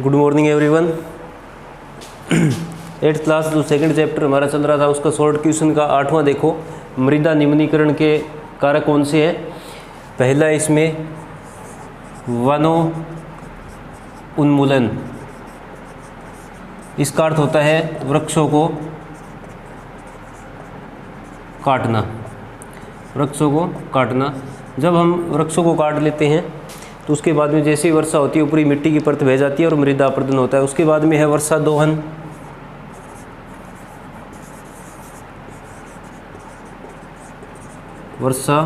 Good morning everyone. 8th class जो second chapter हमारा चल रहा था उसका शॉर्ट क्वेश्चन का 8वां देखो। मृदा निम्नीकरण के कारक कौन से हैं? पहला इसमें वनो उन्मूलन, इसका अर्थ होता है वृक्षों को काटना। वृक्षों को काटना, जब हम वृक्षों को काट लेते हैं तो उसके बाद में जैसे ही वर्षा होती है ऊपरी मिट्टी की परत बह जाती है और मृदा अपरदन होता है। उसके बाद में है वर्षा दोहन। वर्षा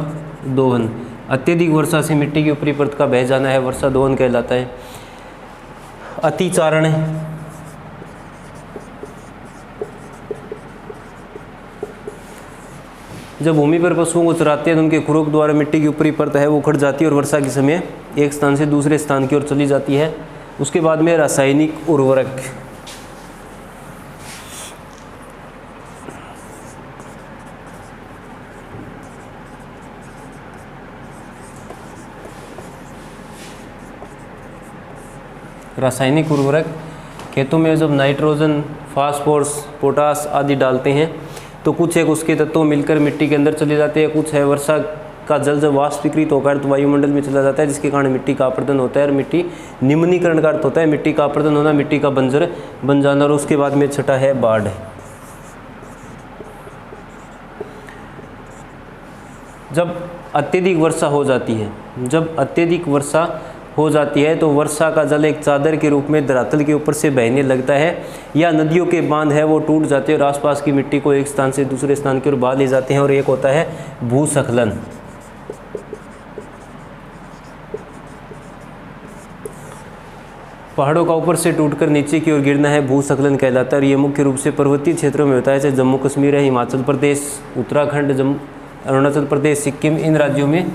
दोहन, अत्यधिक वर्षा से मिट्टी की ऊपरी परत का बह जाना है वर्षा दोहन कहलाता है। अतिचारण, जब भूमि पर पशुओं को चराते हैं तो उनके खुरों द्वारा मिट्टी की ऊपरी परत है वो उखड़ जाती है और वर्षा के समय एक स्थान से दूसरे स्थान की ओर चली जाती है। उसके बाद में रासायनिक उर्वरक, रासायनिक उर्वरक खेतों में जब नाइट्रोजन, फास्फोरस, पोटास आदि डालते हैं तो कुछ एक उसके तत्व मिलकर मिट्टी के अंदर चले जाते हैं, कुछ है वर्षा का जल जब वाष्पीकृत होकर तो वायुमंडल में चला जाता है जिसके कारण मिट्टी का अपरदन होता है। और मिट्टी निम्नीकरण का अर्थ होता है मिट्टी का अपरदन होना, मिट्टी का बंजर बन जाना। और उसके बाद में छठा है बाढ़। जब अत्यधिक वर्षा हो जाती है, जब अत्यधिक वर्षा हो जाती है तो वर्षा का जल एक चादर के रूप में धरातल के ऊपर से बहने लगता है या नदियों के बांध है वो टूट जाते हैं और आसपास की मिट्टी को एक स्थान से दूसरे स्थान की ओर बहा ले जाते हैं। और एक होता है भूस्खलन। पहाड़ों का ऊपर से टूटकर नीचे की ओर गिरना है भूस्खलन कहलाता है। और ये मुख्य रूप से पर्वतीय क्षेत्रों में होता है, जैसे जम्मू कश्मीर है, हिमाचल प्रदेश, उत्तराखंड, अरुणाचल प्रदेश, सिक्किम, इन राज्यों में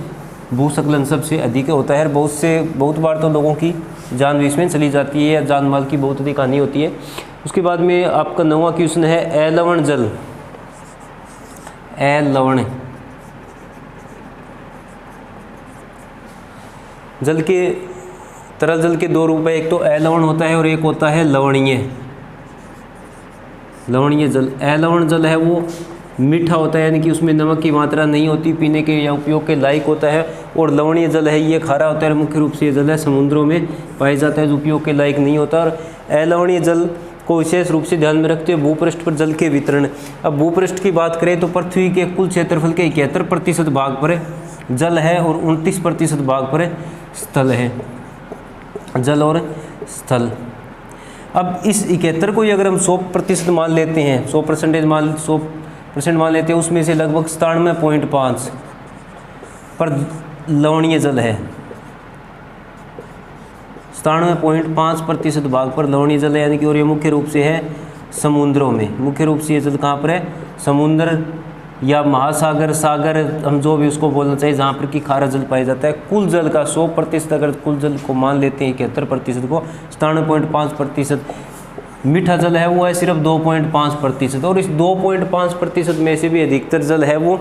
भूस्खलन सबसे अधिक होता है। बहुत बार तो लोगों की जान भी इसमें चली जाती है या जान माल की बहुत अधिक हानि होती है। उसके बाद में आपका 9वां क्वेश्चन है अलवण जल। अलवण जल के, तरल जल के दो रूप है, एक तो अलवण होता है और एक होता है लवणीय। लवणीय जल, अलवण जल है वो मीठा होता है, यानी कि उसमें नमक की मात्रा नहीं होती, पीने के या उपयोग के लायक होता है। और लवणीय जल है ये खारा होता है। मुख्य रूप से ये जल है समुद्रों में पाया जाता है जो उपयोग के लायक नहीं होता। और अलवणीय जल को विशेष रूप से ध्यान में रखते हुए भूपृष्ठ पर जल के वितरण। अब भूपृष्ठ की बात करें तो पृथ्वी के कुल क्षेत्रफल के 71% भाग पर जल है और 29% भाग पर स्थल है, जल और स्थल। अब इस 71 को ही अगर हम 100% मान लेते हैं, 100% मान लेते हैं, उसमें से लगभग 97.5 पर लवणीय जल है। 97.5% भाग पर लवणीय जल है, यानी कि और ये मुख्य रूप से है समुद्रों में। मुख्य रूप से ये जल कहाँ पर है? समुद्र या महासागर, सागर, हम जो भी उसको बोलना चाहिए, जहाँ पर कि खारा जल पाया जाता है। कुल जल का 100% अगर कुल जल को मान लेते हैं 71% को, 97.5% मीठा जल है वो है सिर्फ 2.5%। और इस 2.5% में से भी अधिकतर जल है वो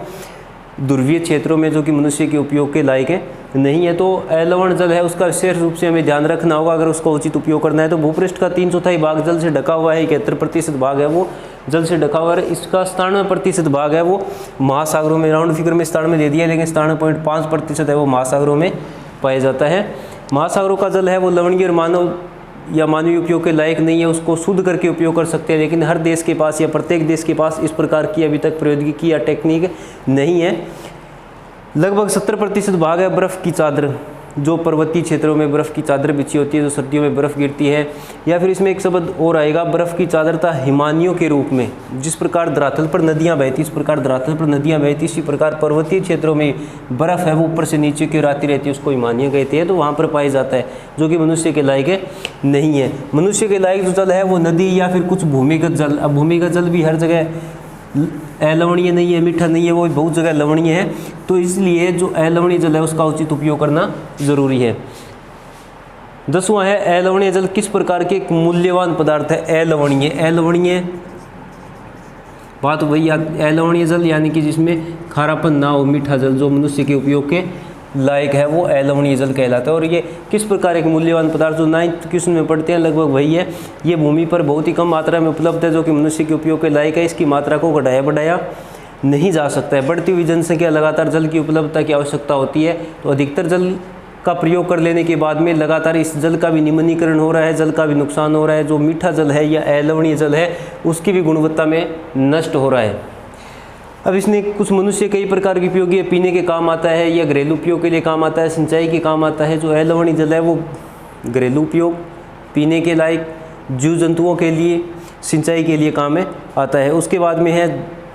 ध्रुवीय क्षेत्रों में जो कि मनुष्य के उपयोग के लायक है नहीं है। तो अलवण जल है उसका विशेष रूप से हमें ध्यान रखना होगा अगर उसका उचित उपयोग करना है। तो भूपृष्ठ का 3/4 भाग जल से ढका हुआ है, 71% भाग है वो जल से ढका हुआ है। इसका 97% भाग है वो महासागरों में, राउंड फिगर में 97 दे दिया, लेकिन 97.5% है वो महासागरों में पाया जाता है। महासागरों का जल है वो लवणीय और मानव या मानवीय उपयोग के लायक नहीं है, उसको शुद्ध करके उपयोग कर सकते हैं, लेकिन हर देश के पास या प्रत्येक देश के पास इस प्रकार की अभी तक प्रौद्योगिकी या टेक्निक नहीं है। लगभग 70% भाग है बर्फ़ की चादर, जो पर्वतीय क्षेत्रों में बर्फ़ की चादर बिछी होती है, जो सर्दियों में बर्फ़ गिरती है। या फिर इसमें एक शब्द और आएगा, बर्फ़ की चादर था हिमानियों के रूप में। जिस प्रकार धरातल पर नदियाँ बहती, इस प्रकार धरातल पर नदियाँ बहती, इसी प्रकार पर्वतीय क्षेत्रों में बर्फ़ है वो ऊपर से नीचे की ओर आती रहती है, उसको हिमानियाँ कहते हैं। तो वहाँ पर पाया जाता है, जो कि मनुष्य के लायक नहीं है। मनुष्य के लायक जो जल है वो नदी या फिर कुछ भूमिगत जल। अब भूमिगत जल भी हर जगह अलवणीय नहीं है, मीठा नहीं है, वो बहुत जगह लवणीय है। तो इसलिए जो अलवणीय जल है उसका उचित उपयोग करना ज़रूरी है। 10वां है अलवणीय जल किस प्रकार के एक मूल्यवान पदार्थ है? अलवणीय, अलवणीय बात वही, अलवणीय जल यानी कि जिसमें खारापन ना हो, मीठा जल जो मनुष्य के उपयोग के लायक है वो अलवणीय जल कहलाता है। और ये किस प्रकार एक मूल्यवान पदार्थ जो 9th क्वेश्चन में पढ़ते हैं लगभग वही है। ये भूमि पर बहुत ही कम मात्रा में उपलब्ध है जो कि मनुष्य के उपयोग के लायक है। इसकी मात्रा को घटाया बढ़ाया नहीं जा सकता है। बढ़ती हुई जनसंख्या लगातार जल की उपलब्धता की आवश्यकता होती है, तो अधिकतर जल का प्रयोग कर लेने के बाद में लगातार इस जल का भी निम्नीकरण हो रहा है, जल का भी नुकसान हो रहा है। जो मीठा जल है या अलवणीय जल है उसकी भी गुणवत्ता में नष्ट हो रहा है। अब इसने कुछ मनुष्य कई प्रकार के उपयोगी है, पीने के काम आता है या घरेलू उपयोग के लिए काम आता है, सिंचाई के काम आता है। जो अलवणीय जल है वो घरेलू उपयोग, पीने के लायक, जीव जंतुओं के लिए, सिंचाई के लिए काम में आता है। उसके बाद में है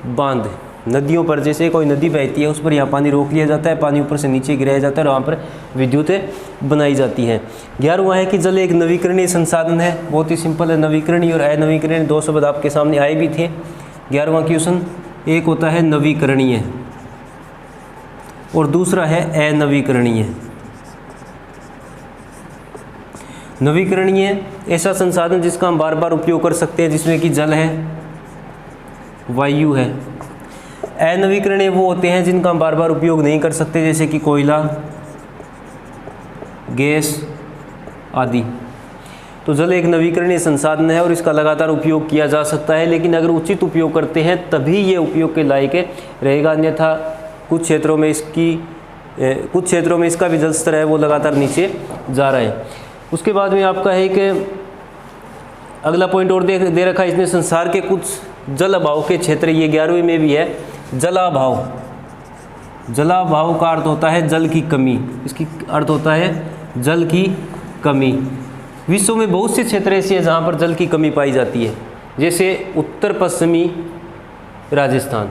बांध। नदियों पर जैसे कोई नदी बहती है उस पर यहाँ पानी रोक लिया जाता है, पानी ऊपर से नीचे गिराया जाता है और वहाँ पर विद्युतें बनाई जाती हैं। 11वां है कि जल एक नवीकरणीय संसाधन है। बहुत ही सिंपल है, नवीकरणीय और अनवीकरणीय दो शब्द आपके सामने आए भी थे। 11वां क्वेश्चन, एक होता है नवीकरणीय और दूसरा है अनवीकरणीय। नवीकरणीय ऐसा संसाधन जिसका हम बार बार उपयोग कर सकते हैं, जिसमें कि जल है, वायु है। अनवीकरणीय वो होते हैं जिनका हम बार बार उपयोग नहीं कर सकते, जैसे कि कोयला, गैस आदि। तो जल एक नवीकरणीय संसाधन है और इसका लगातार उपयोग किया जा सकता है, लेकिन अगर उचित उपयोग करते हैं तभी ये उपयोग के लायक रहेगा, अन्यथा कुछ क्षेत्रों में इसका भी जल स्तर है वो लगातार नीचे जा रहा है। उसके बाद में आपका है कि अगला पॉइंट और दे रखा है इसने, संसार के कुछ जल अभाव के क्षेत्र, ये 11वीं में भी है। जलाभाव, जलाभाव का अर्थ होता है जल की कमी, इसकी अर्थ होता है जल की कमी। विश्व में बहुत से क्षेत्र ऐसे हैं जहाँ पर जल की कमी पाई जाती है, जैसे उत्तर पश्चिमी राजस्थान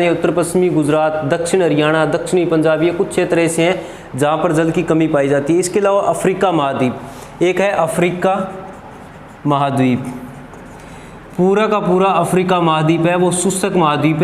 या उत्तर पश्चिमी गुजरात, दक्षिण हरियाणा, दक्षिणी पंजाब, ये कुछ क्षेत्र ऐसे हैं जहाँ पर जल की कमी पाई जाती है। इसके अलावा अफ्रीका महाद्वीप, एक है अफ्रीका महाद्वीप, पूरा का पूरा अफ्रीका महाद्वीप है वो शुष्क महाद्वीप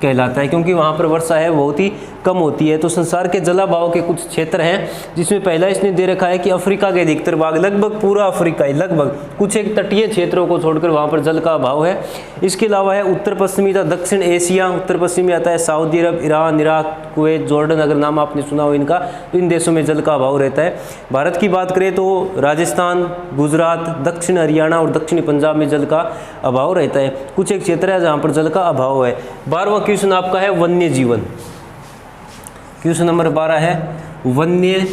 कहलाता है, क्योंकि वहाँ पर वर्षा है बहुत ही कम होती है। तो संसार के जलाभाव के कुछ क्षेत्र हैं, जिसमें पहला इसने दे रखा है कि अफ्रीका के अधिकतर भाग, लगभग पूरा अफ्रीका ही, लगभग कुछ एक तटीय क्षेत्रों को छोड़कर वहाँ पर जल का अभाव है। इसके अलावा है उत्तर पश्चिमी तथा दक्षिण एशिया, उत्तर पश्चिमी आता है सऊदी अरब, ईरान, इराक, कुवैत, जॉर्डन, अगर नाम आपने सुना हो इनका, तो इन देशों में जल का अभाव रहता है। भारत की बात करें तो राजस्थान, गुजरात, दक्षिण हरियाणा और दक्षिणी पंजाब में जल का अभाव रहता है। कुछ एक क्षेत्र है जहाँ पर जल का अभाव है। 12वां क्वेश्चन आपका है वन्य जीवन। क्वेश्चन नंबर 12 है वन्य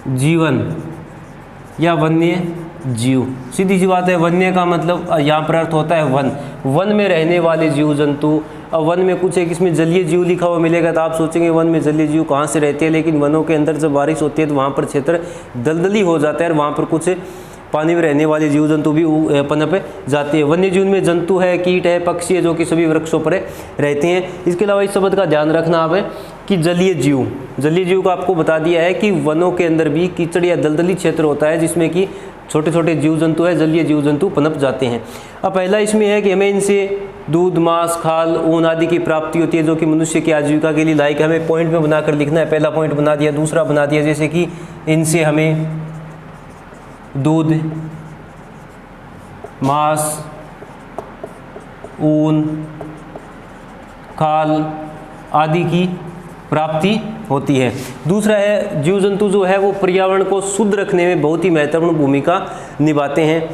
जीवन या वन्य जीव। सीधी सी बात है, वन्य का मतलब यहाँ पर अर्थ होता है वन, वन में रहने वाले जीव जंतु। अब वन में कुछ एक इसमें जलीय जीव लिखा हुआ मिलेगा तो आप सोचेंगे वन में जलीय जीव कहाँ से रहते हैं, लेकिन वनों के अंदर जब बारिश होती है तो वहाँ पर क्षेत्र दलदली हो जाता है और वहाँ पर कुछ पानी में रहने वाले जीव जंतु भी पनप जाते हैं। वन्य जीवन में जंतु है, कीट है, पक्षी है, जो कि सभी वृक्षों पर रहते हैं। इसके अलावा इस शब्द का ध्यान रखना आप है कि जलीय जीव को आपको बता दिया है कि वनों के अंदर भी कीचड़ या दलदली क्षेत्र होता है जिसमें कि छोटे छोटे जीव जंतु है, जलीय जीव जंतु पनप जाते हैं। अब पहला इसमें है कि हमें इनसे दूध, मांस, खाल, ऊन आदि की प्राप्ति होती है जो कि मनुष्य की आजीविका के लिए लायक है। हमें पॉइंट में बनाकर लिखना है, पहला पॉइंट बना दिया, दूसरा बना दिया, जैसे कि इनसे हमें दूध, मांस, ऊन, खाल आदि की प्राप्ति होती है। दूसरा है जीव जंतु जो है वो पर्यावरण को शुद्ध रखने में बहुत ही महत्वपूर्ण भूमिका निभाते हैं।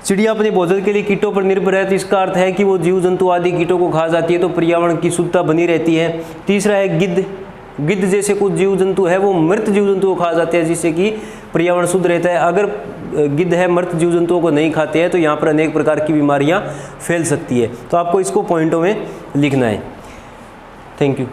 चिड़िया अपने भोजन के लिए कीटों पर निर्भर है, तो इसका अर्थ है कि वो जीव जंतु आदि कीटों को खा जाती है तो पर्यावरण की शुद्धता बनी रहती है। तीसरा है गिद्ध जैसे कुछ जीव जंतु है वो मृत जीव जंतुओं को खा जाते हैं जिससे कि पर्यावरण शुद्ध रहता है। अगर गिद्ध है मृत जीव जंतुओं को नहीं खाते हैं तो यहाँ पर अनेक प्रकार की बीमारियाँ फैल सकती है। तो आपको इसको पॉइंटों में लिखना है। Thank you.